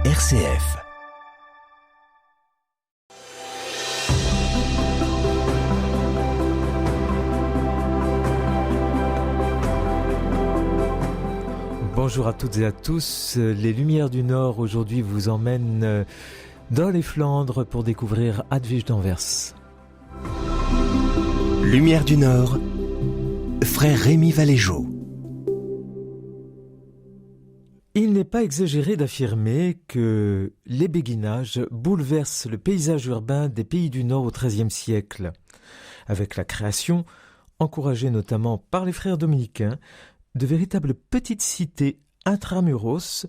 RCF. Bonjour à toutes et à tous. Les Lumières du Nord aujourd'hui vous emmènent dans les Flandres pour découvrir Hadvige d'Anvers. Lumière du Nord, frère Rémi Valéjot. Il n'est pas exagéré d'affirmer que les béguinages bouleversent le paysage urbain des pays du Nord au XIIIe siècle, avec la création, encouragée notamment par les frères dominicains, de véritables petites cités intramuros,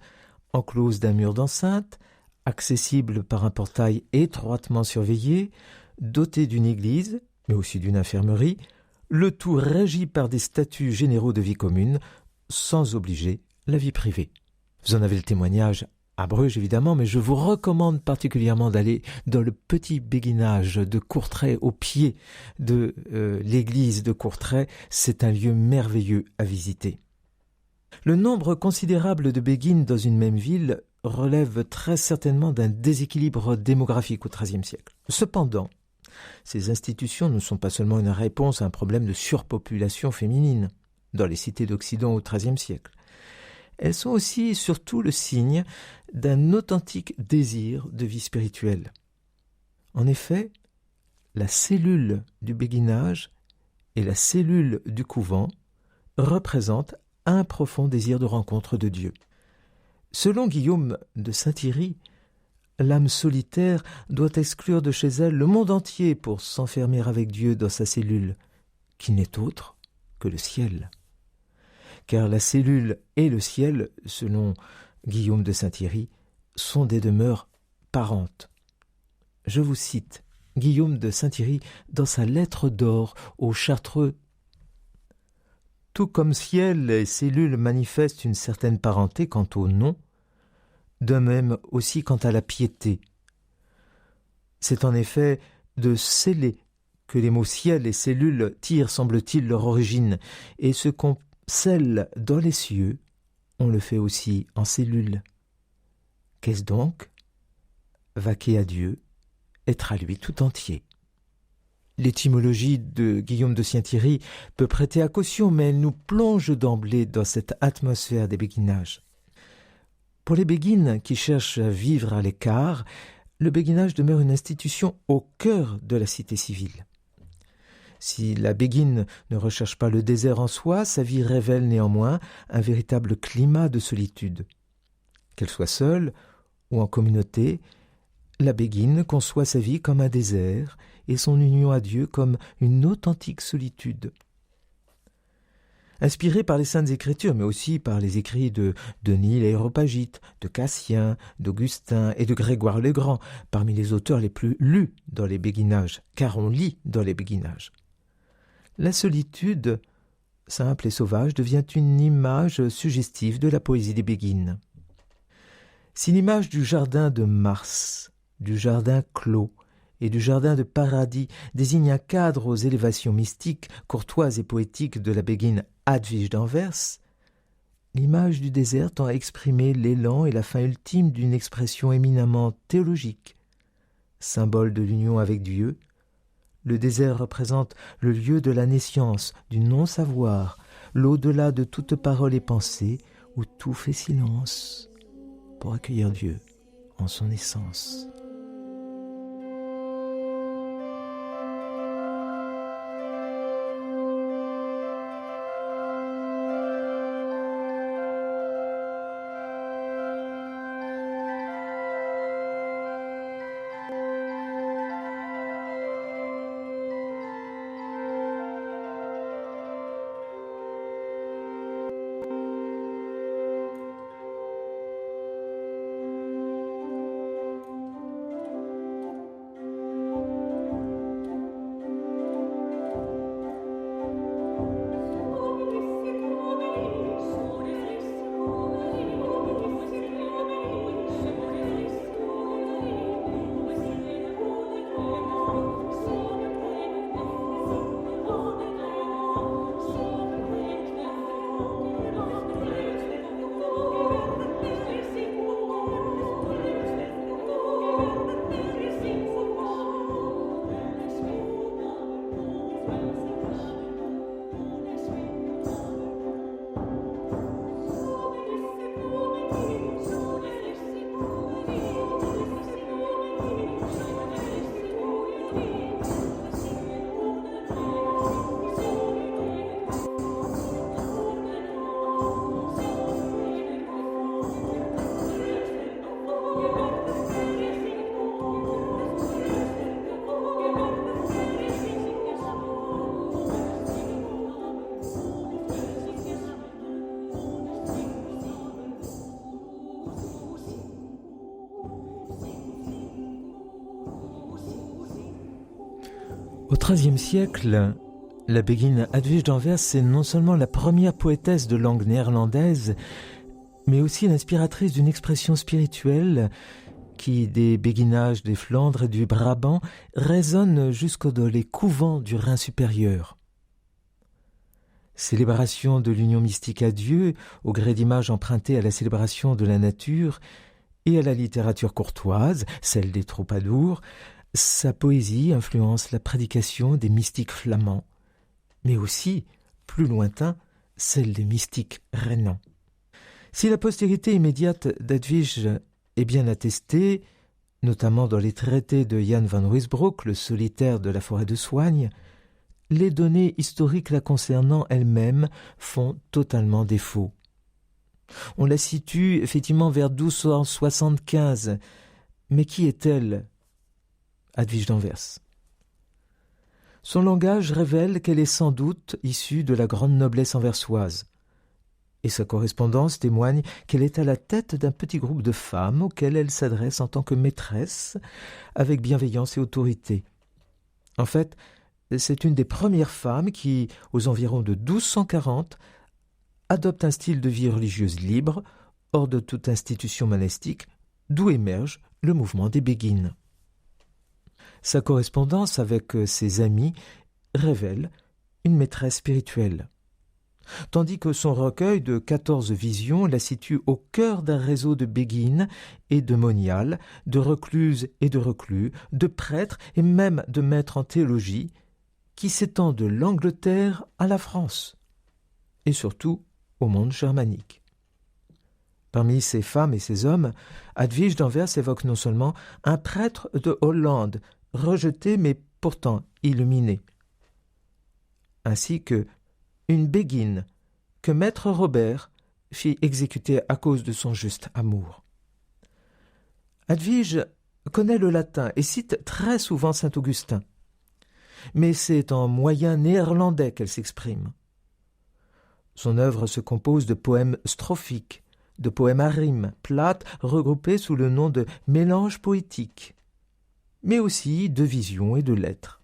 encloses d'un mur d'enceinte, accessibles par un portail étroitement surveillé, dotées d'une église, mais aussi d'une infirmerie, le tout régi par des statuts généraux de vie commune, sans obliger la vie privée. Vous en avez le témoignage à Bruges évidemment, mais je vous recommande particulièrement d'aller dans le petit béguinage de Courtrai, au pied de l'église de Courtrai. C'est un lieu merveilleux à visiter. Le nombre considérable de béguines dans une même ville relève très certainement d'un déséquilibre démographique au XIIIe siècle. Cependant, ces institutions ne sont pas seulement une réponse à un problème de surpopulation féminine dans les cités d'Occident au XIIIe siècle. Elles sont aussi et surtout le signe d'un authentique désir de vie spirituelle. En effet, la cellule du béguinage et la cellule du couvent représentent un profond désir de rencontre de Dieu. Selon Guillaume de Saint-Thierry, l'âme solitaire doit exclure de chez elle le monde entier pour s'enfermer avec Dieu dans sa cellule, qui n'est autre que le ciel. Car la cellule et le ciel, selon Guillaume de Saint-Thierry, sont des demeures parentes. Je vous cite Guillaume de Saint-Thierry dans sa lettre d'or aux Chartreux. Tout comme ciel et cellule manifestent une certaine parenté quant au nom, de même aussi quant à la piété. C'est en effet de sceller que les mots ciel et cellule tirent, semble-t-il, leur origine, et ce qu'on scelle dans les cieux, on le fait aussi en cellule. Qu'est-ce donc ? Vaquer à Dieu, être à lui tout entier. L'étymologie de Guillaume de Saint-Thierry peut prêter à caution, mais elle nous plonge d'emblée dans cette atmosphère des béguinages. Pour les béguines qui cherchent à vivre à l'écart, le béguinage demeure une institution au cœur de la cité civile. Si la béguine ne recherche pas le désert en soi, sa vie révèle néanmoins un véritable climat de solitude. Qu'elle soit seule ou en communauté, la béguine conçoit sa vie comme un désert et son union à Dieu comme une authentique solitude. Inspirée par les Saintes Écritures, mais aussi par les écrits de Denis l'Aréopagite, de Cassien, d'Augustin et de Grégoire le Grand, parmi les auteurs les plus lus dans les béguinages, car on lit dans les béguinages. La solitude, simple et sauvage, devient une image suggestive de la poésie des béguines. Si l'image du jardin de Mars, du jardin clos et du jardin de paradis désigne un cadre aux élévations mystiques, courtoises et poétiques de la béguine Hadvige d'Anvers, l'image du désert tend à exprimer l'élan et la fin ultime d'une expression éminemment théologique. Symbole de l'union avec Dieu, le désert représente le lieu de la nescience, du non-savoir, l'au-delà de toute parole et pensée, où tout fait silence pour accueillir Dieu en son essence. Au XIIIe siècle, la Begin Hedwig d'Anvers est non seulement la première poétesse de langue néerlandaise, mais aussi l'inspiratrice d'une expression spirituelle qui, des béguinages des Flandres et du Brabant, résonne jusqu'au dans les couvents du Rhin supérieur. Célébration de l'union mystique à Dieu, au gré d'images empruntées à la célébration de la nature et à la littérature courtoise, celle des troubadours, sa poésie influence la prédication des mystiques flamands, mais aussi, plus lointain, celle des mystiques rhénans. Si la postérité immédiate d'Hedwig est bien attestée, notamment dans les traités de Jan van Ruysbroek, le solitaire de la forêt de Soignes, les données historiques la concernant elle-même font totalement défaut. On la situe effectivement vers 1275, mais qui est-elle, Hedwig d'Anvers? Son langage révèle qu'elle est sans doute issue de la grande noblesse anversoise, et sa correspondance témoigne qu'elle est à la tête d'un petit groupe de femmes auxquelles elle s'adresse en tant que maîtresse, avec bienveillance et autorité. En fait, c'est une des premières femmes qui, aux environs de 1240, adopte un style de vie religieuse libre, hors de toute institution monastique, d'où émerge le mouvement des Béguines. Sa correspondance avec ses amis révèle une maîtresse spirituelle, tandis que son recueil de 14 visions la situe au cœur d'un réseau de béguines et de moniales, de recluses et de reclus, de prêtres et même de maîtres en théologie, qui s'étend de l'Angleterre à la France, et surtout au monde germanique. Parmi ces femmes et ces hommes, Hedwig d'Anvers évoque non seulement un prêtre de Hollande, rejeté mais pourtant illuminé, ainsi que une béguine que maître Robert fit exécuter à cause de son juste amour. Hedwig connaît le latin et cite très souvent saint Augustin, mais c'est en moyen néerlandais qu'elle s'exprime. Son œuvre se compose de poèmes strophiques, de poèmes à rimes, plates, regroupés sous le nom de mélange poétique, mais aussi de visions et de lettres.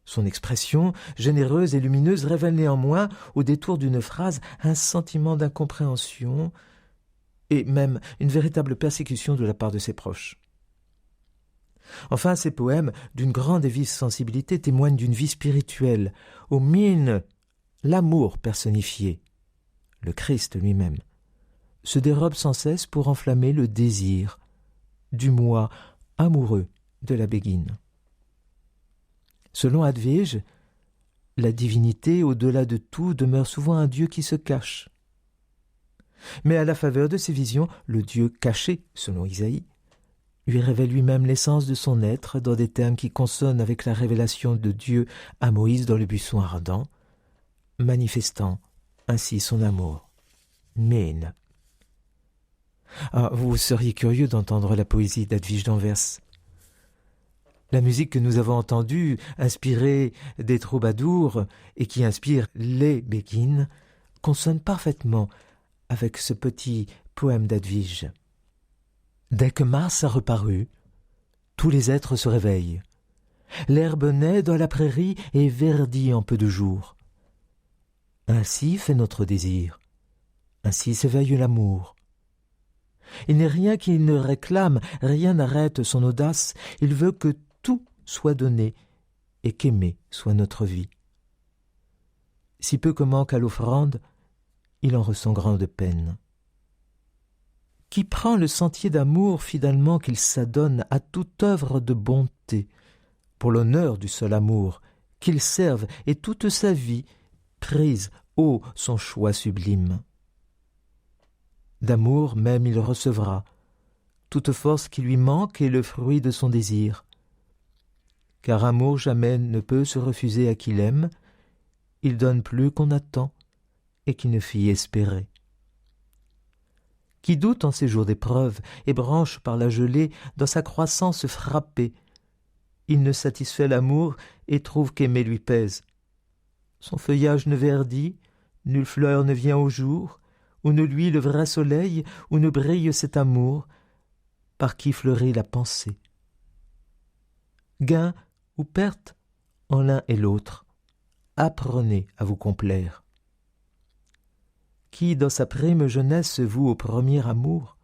Son expression, généreuse et lumineuse, révèle néanmoins, au détour d'une phrase, un sentiment d'incompréhension et même une véritable persécution de la part de ses proches. Enfin, ces poèmes, d'une grande et vive sensibilité, témoignent d'une vie spirituelle, aux mines, l'amour personnifié, le Christ lui-même, se dérobe sans cesse pour enflammer le désir du moi amoureux de la béguine. Selon Hedwig, la divinité, au-delà de tout, demeure souvent un Dieu qui se cache. Mais à la faveur de ses visions, le Dieu caché, selon Isaïe, lui révèle lui-même l'essence de son être dans des termes qui consonnent avec la révélation de Dieu à Moïse dans le buisson ardent, manifestant ainsi son amour. Mene. Vous seriez curieux d'entendre la poésie d'Hedwig d'Anvers. La musique que nous avons entendue, inspirée des troubadours et qui inspire les béguines, consonne parfaitement avec ce petit poème d'Hedwig. Dès que Mars a reparu, tous les êtres se réveillent. L'herbe naît dans la prairie et verdit en peu de jours. Ainsi fait notre désir, ainsi s'éveille l'amour. Il n'est rien qu'il ne réclame, rien n'arrête son audace, il veut que tout soit donné et qu'aimer soit notre vie. Si peu que manque à l'offrande, il en ressent grande peine. Qui prend le sentier d'amour fidèlement qu'il s'adonne à toute œuvre de bonté, pour l'honneur du seul amour, qu'il serve et toute sa vie prise, ô son choix sublime. D'amour même il recevra, toute force qui lui manque est le fruit de son désir. Car amour jamais ne peut se refuser à qui l'aime, il donne plus qu'on attend et qui ne fit espérer. Qui doute en ces jours d'épreuve et branche par la gelée dans sa croissance frappée, il ne satisfait l'amour et trouve qu'aimer lui pèse. Son feuillage ne verdit, nulle fleur ne vient au jour, où ne luit le vrai soleil, où ne brille cet amour, par qui fleurit la pensée. Gain ou perte, en l'un et l'autre. Apprenez à vous complaire. Qui, dans sa prime jeunesse, se voue au premier amour,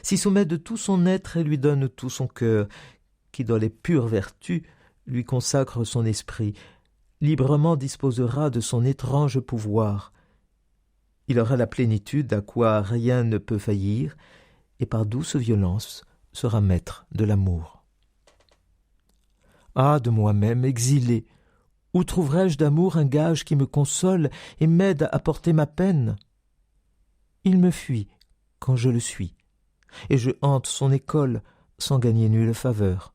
s'y soumet de tout son être et lui donne tout son cœur, qui, dans les pures vertus, lui consacre son esprit, librement disposera de son étrange pouvoir. Il aura la plénitude à quoi rien ne peut faillir, et par douce violence sera maître de l'amour. Ah, de moi-même, exilé, où trouverai-je d'amour un gage qui me console et m'aide à porter ma peine? Il me fuit quand je le suis, et je hante son école sans gagner nulle faveur.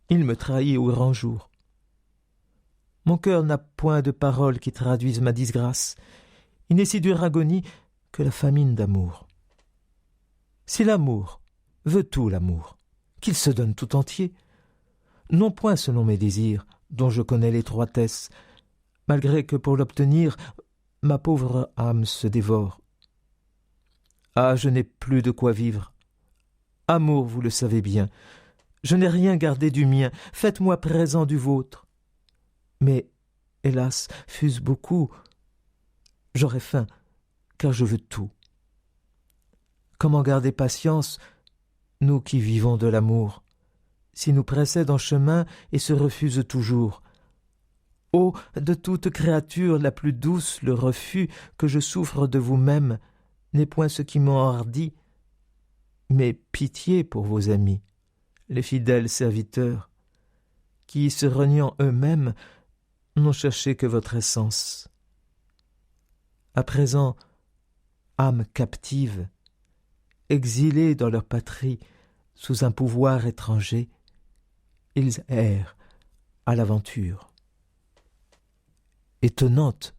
Il me trahit au grand jour. Mon cœur n'a point de paroles qui traduisent ma disgrâce. Il n'est si dure agonie que la famine d'amour. Si l'amour veut tout l'amour, qu'il se donne tout entier, non point selon mes désirs, dont je connais l'étroitesse, malgré que pour l'obtenir, ma pauvre âme se dévore. Ah, je n'ai plus de quoi vivre. Amour, vous le savez bien, je n'ai rien gardé du mien, faites-moi présent du vôtre. Mais, hélas, fût-ce beaucoup, j'aurais faim, car je veux tout. Comment garder patience, nous qui vivons de l'amour, si nous précède en chemin et se refuse toujours? Ô, de toute créature la plus douce, le refus que je souffre de vous-même n'est point ce qui m'enhardit, mais pitié pour vos amis, les fidèles serviteurs, qui, se reniant eux-mêmes, n'ont cherché que votre essence. À présent, âmes captives, exilées dans leur patrie, sous un pouvoir étranger, ils errent à l'aventure. Étonnante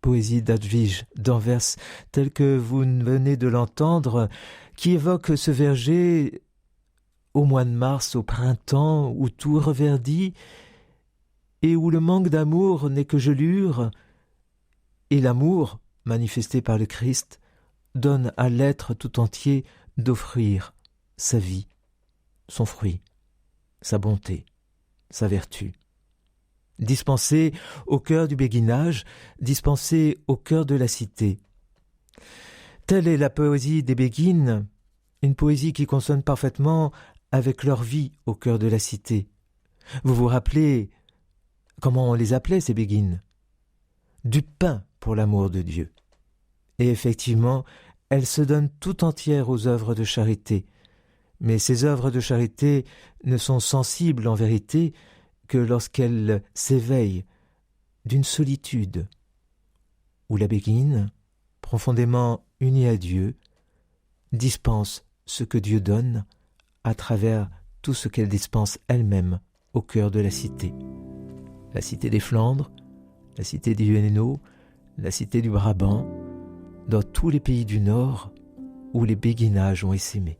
poésie d'Edwige d'Anvers, telle que vous venez de l'entendre, qui évoque ce verger au mois de mars, au printemps, où tout reverdit, et où le manque d'amour n'est que gelure, et l'amour, manifesté par le Christ, donne à l'être tout entier d'offrir sa vie, son fruit, sa bonté, sa vertu. Dispensé au cœur du béguinage, dispensé au cœur de la cité. Telle est la poésie des Béguines, une poésie qui consonne parfaitement avec leur vie au cœur de la cité. Vous vous rappelez comment on les appelait, ces Béguines? Du pain pour l'amour de Dieu. Et effectivement, elles se donnent tout entières aux œuvres de charité. Mais ces œuvres de charité ne sont sensibles en vérité que lorsqu'elles s'éveillent d'une solitude où la Béguine, profondément unie à Dieu, dispense ce que Dieu donne à travers tout ce qu'elle dispense elle-même au cœur de la cité. La cité des Flandres, la cité du Hainaut, la cité du Brabant, dans tous les pays du Nord où les béguinages ont essaimé.